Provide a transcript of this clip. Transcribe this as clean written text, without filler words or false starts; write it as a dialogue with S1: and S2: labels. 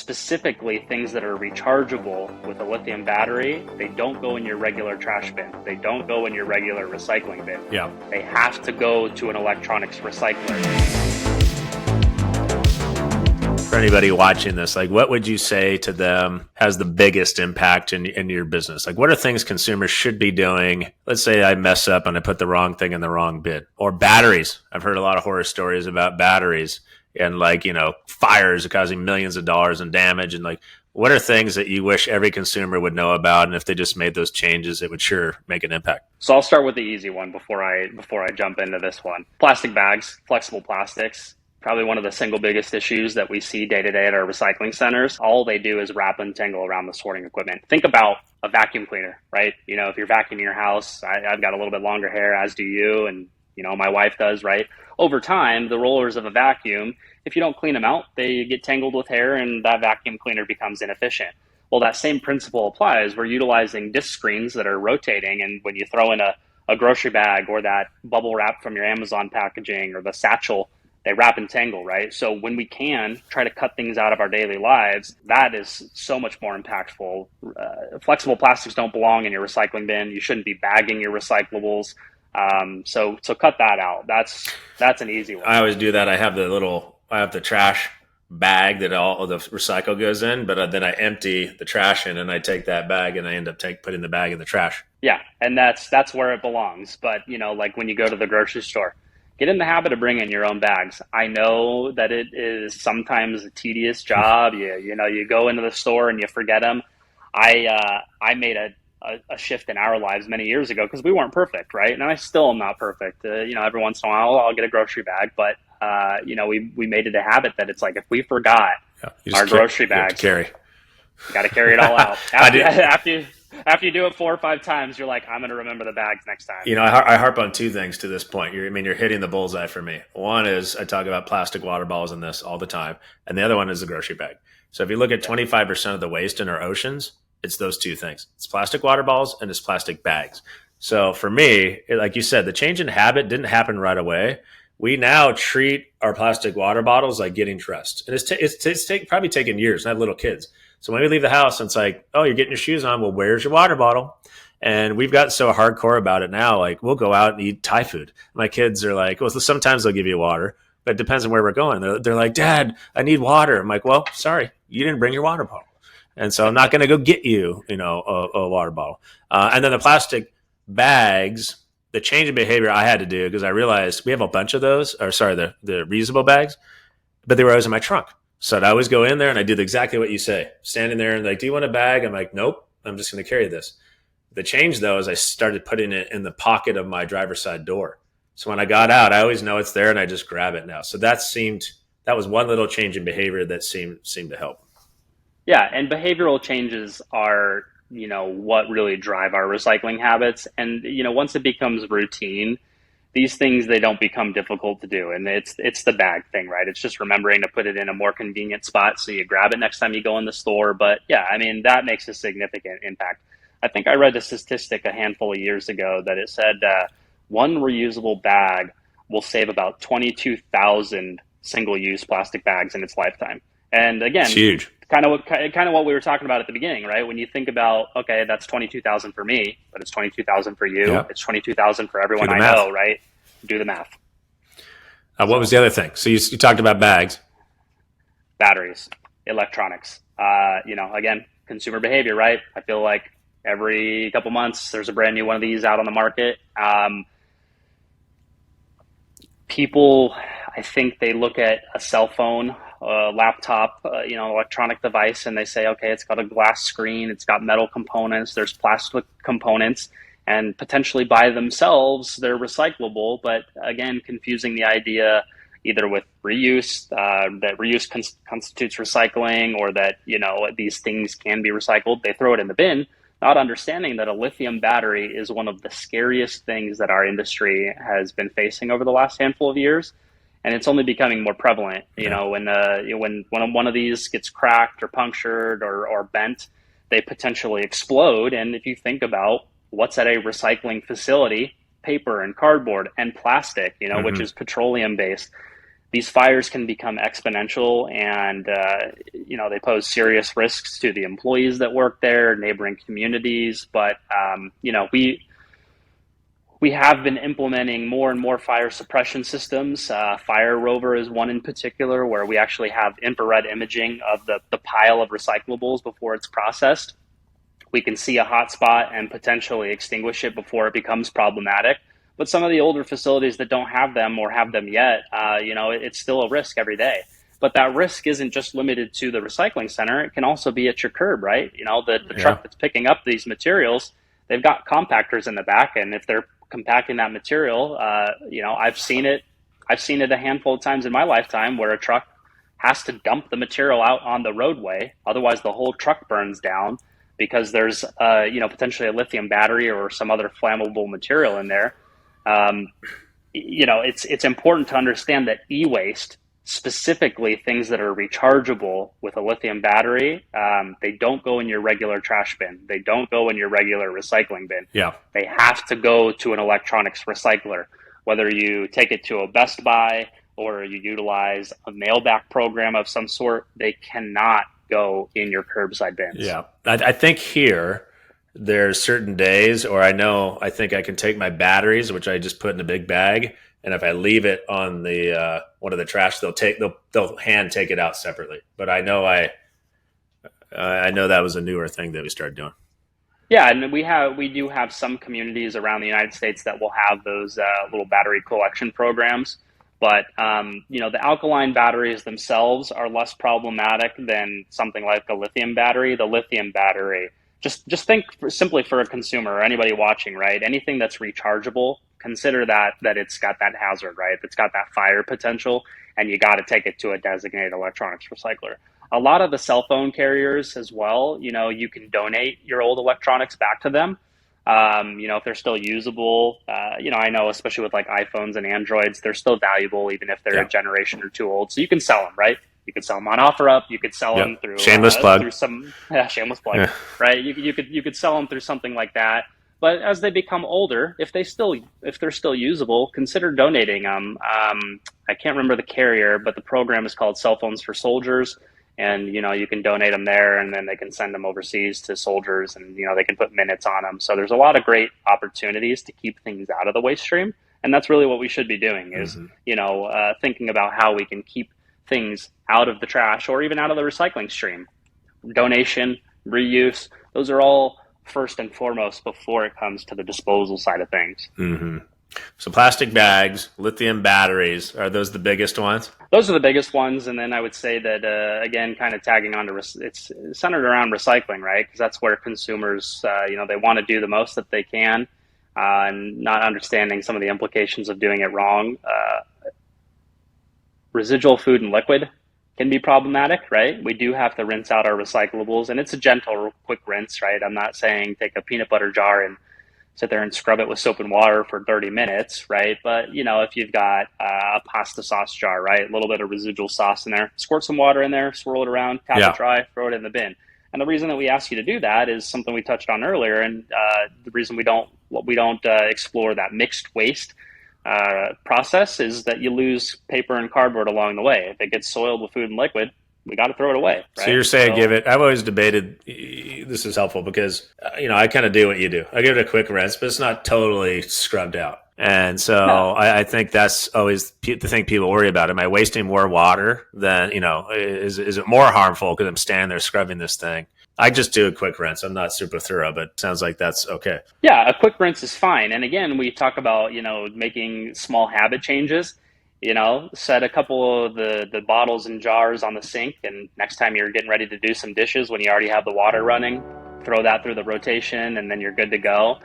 S1: specifically things that are rechargeable with a lithium battery, they don't go in your regular trash bin. They don't go in your regular recycling bin.
S2: Yeah.
S1: They have to go to an electronics recycler.
S2: For anybody watching this, like, what would you say to them has the biggest impact in your business? Like, what are things consumers should be doing? Let's say I mess up and I put the wrong thing in the wrong bin. Or batteries. I've heard a lot of horror stories about batteries and, like, you know, fires causing millions of dollars in damage. And, like, what are things that you wish every consumer would know about? And if they just made those changes, it would sure make an impact.
S1: So I'll start with the easy one before I jump into this one. Plastic bags, flexible plastics. Probably one of the single biggest issues that we see day to day at our recycling centers. All they do is wrap and tangle around the sorting equipment. Think about a vacuum cleaner, right? You know, if you're vacuuming your house, I've got a little bit longer hair, as do you, and you know, my wife does, right? Over time, the rollers of a vacuum, if you don't clean them out, they get tangled with hair and that vacuum cleaner becomes inefficient. Well, that same principle applies. We're utilizing disc screens that are rotating, and when you throw in a grocery bag or that bubble wrap from your Amazon packaging or the satchel, they wrap and tangle, right? So when we can try to cut things out of our daily lives, that is so much more impactful. Flexible plastics don't belong in your recycling bin. You shouldn't be bagging your recyclables. So cut that out. That's an easy one.
S2: I always do that. I have the trash bag that all of the recycle goes in, but then I empty the trash in and I take that bag and I end up putting the bag in the trash.
S1: Yeah. And that's where it belongs. But you know, like when you go to the grocery store, get in the habit of bringing your own bags. I know that it is sometimes a tedious job. You go into the store and you forget them. I made a shift in our lives many years ago because we weren't perfect, right? And I still am not perfect. Every once in a while I'll get a grocery bag, but we made it a habit that it's like if we forgot our grocery bags,
S2: you
S1: got to carry it all out. After you do it 4 or 5 times, you're like, I'm going to remember the bags next time.
S2: You know, I harp on 2 things to this point. You're hitting the bullseye for me. One is I talk about plastic water bottles in this all the time. And the other one is the grocery bag. So if you look at 25% of the waste in our oceans, it's those 2 things. It's plastic water bottles and it's plastic bags. So for me, like you said, the change in habit didn't happen right away. We now treat our plastic water bottles like getting dressed. And it's probably taken years. I have little kids. So when we leave the house, it's like, oh, you're getting your shoes on. Well, where's your water bottle? And we've gotten so hardcore about it now. Like, we'll go out and eat Thai food. My kids are like, well, sometimes they'll give you water, but it depends on where we're going. They're like, Dad, I need water. I'm like, well, sorry, you didn't bring your water bottle. And so I'm not going to go get you, a water bottle. And then the plastic bags, the change in behavior I had to do because I realized we have a bunch of those, the reusable bags, but they were always in my trunk. So I'd always go in there and I did exactly what you say. Standing there and like, do you want a bag? I'm like, nope, I'm just going to carry this. The change though is I started putting it in the pocket of my driver's side door. So when I got out, I always know it's there and I just grab it now. So that was one little change in behavior that seemed to help.
S1: Yeah. And behavioral changes are, what really drive our recycling habits. And, once it becomes routine, these things, they don't become difficult to do. And it's the bag thing, right? It's just remembering to put it in a more convenient spot so you grab it next time you go in the store. But yeah, I mean, that makes a significant impact. I think I read a statistic a handful of years ago that it said one reusable bag will save about 22,000 single-use plastic bags in its lifetime. And again,
S2: it's huge.
S1: Kind of what we were talking about at the beginning, right? When you think about, okay, that's 22,000 for me, but it's 22,000 for you. Yeah. It's 22,000 for everyone I know, right? Do the math.
S2: What was the other thing? So you talked about bags.
S1: Batteries, electronics. Again, consumer behavior, right? I feel like every couple months there's a brand new one of these out on the market. People, I think they look at a cell phone, laptop, electronic device, and they say, okay, it's got a glass screen, it's got metal components, there's plastic components, and potentially by themselves, they're recyclable. But again, confusing the idea either with reuse, that reuse constitutes recycling, or that, these things can be recycled. They throw it in the bin, not understanding that a lithium battery is one of the scariest things that our industry has been facing over the last handful of years. And it's only becoming more prevalent, when one of these gets cracked or punctured or bent, they potentially explode. And if you think about what's at a recycling facility, paper and cardboard and plastic, which is petroleum based, these fires can become exponential, and they pose serious risks to the employees that work there, neighboring communities. But we have been implementing more and more fire suppression systems. Fire Rover is one in particular, where we actually have infrared imaging of the pile of recyclables before it's processed. We can see a hot spot and potentially extinguish it before it becomes problematic. But some of the older facilities that don't have them or have them yet, it's still a risk every day. But that risk isn't just limited to the recycling center. It can also be at your curb, right? The truck that's picking up these materials, they've got compactors in the back, and if they're compacting that material, I've seen it a handful of times in my lifetime where a truck has to dump the material out on the roadway. Otherwise, the whole truck burns down because there's potentially a lithium battery or some other flammable material in there. It's important to understand that e-waste, specifically things that are rechargeable with a lithium battery, they don't go in your regular trash bin. They don't go in your regular recycling bin.
S2: Yeah.
S1: They have to go to an electronics recycler. Whether you take it to a Best Buy or you utilize a mail-back program of some sort, they cannot go in your curbside bins.
S2: Yeah. I think here there's certain days, or I think I can take my batteries, which I just put in a big bag, and if I leave it on the one of the trash, they'll hand take it out separately. But I know that was a newer thing that we started doing.
S1: Yeah, and we do have some communities around the United States that will have those little battery collection programs. But the alkaline batteries themselves are less problematic than something like a lithium battery. The lithium battery, just think simply for a consumer or anybody watching, right? Anything that's rechargeable, consider that it's got that hazard, right? It's got that fire potential, and you got to take it to a designated electronics recycler. A lot of the cell phone carriers as well, you can donate your old electronics back to them. If they're still usable, I know especially with like iPhones and Androids, they're still valuable even if they're a generation or two old. So you can sell them, right? You could sell them on OfferUp. You could sell them through
S2: shameless plug.
S1: Through some shameless plug, right? You could sell them through something like that. But as they become older, if they're still usable, consider donating them. I can't remember the carrier, but the program is called Cell Phones for Soldiers. And, you can donate them there, and then they can send them overseas to soldiers, and, they can put minutes on them. So there's a lot of great opportunities to keep things out of the waste stream. And that's really what we should be doing is, thinking about how we can keep things out of the trash or even out of the recycling stream. Donation, reuse, those are all first and foremost before it comes to the disposal side of things.
S2: Mm-hmm. So plastic bags, lithium batteries, are those the biggest ones?
S1: Those are the biggest ones. And then I would say that, again, kind of tagging on to, it's centered around recycling, right? Because that's where consumers, they want to do the most that they can, and not understanding some of the implications of doing it wrong. Residual food and liquid can be problematic, right? We do have to rinse out our recyclables, and it's a gentle, quick rinse, right? I'm not saying take a peanut butter jar and sit there and scrub it with soap and water for 30 minutes, right? But, if you've got a pasta sauce jar, right? A little bit of residual sauce in there, squirt some water in there, swirl it around, tap it dry, throw it in the bin. And the reason that we ask you to do that is something we touched on earlier. And the reason we don't explore that mixed waste process is that you lose paper and cardboard along the way. If it gets soiled with food and liquid, we got to throw it away. Right?
S2: So you're saying I've always debated, this is helpful because, I kind of do what you do. I give it a quick rinse, but it's not totally scrubbed out. And so I think that's always the thing people worry about. Am I wasting more water than, is it more harmful because I'm standing there scrubbing this thing? I just do a quick rinse. I'm not super thorough, but it sounds like that's okay.
S1: Yeah, a quick rinse is fine. And again, we talk about, making small habit changes. Set a couple of the bottles and jars on the sink, and next time you're getting ready to do some dishes when you already have the water running, throw that through the rotation, and then you're good to go.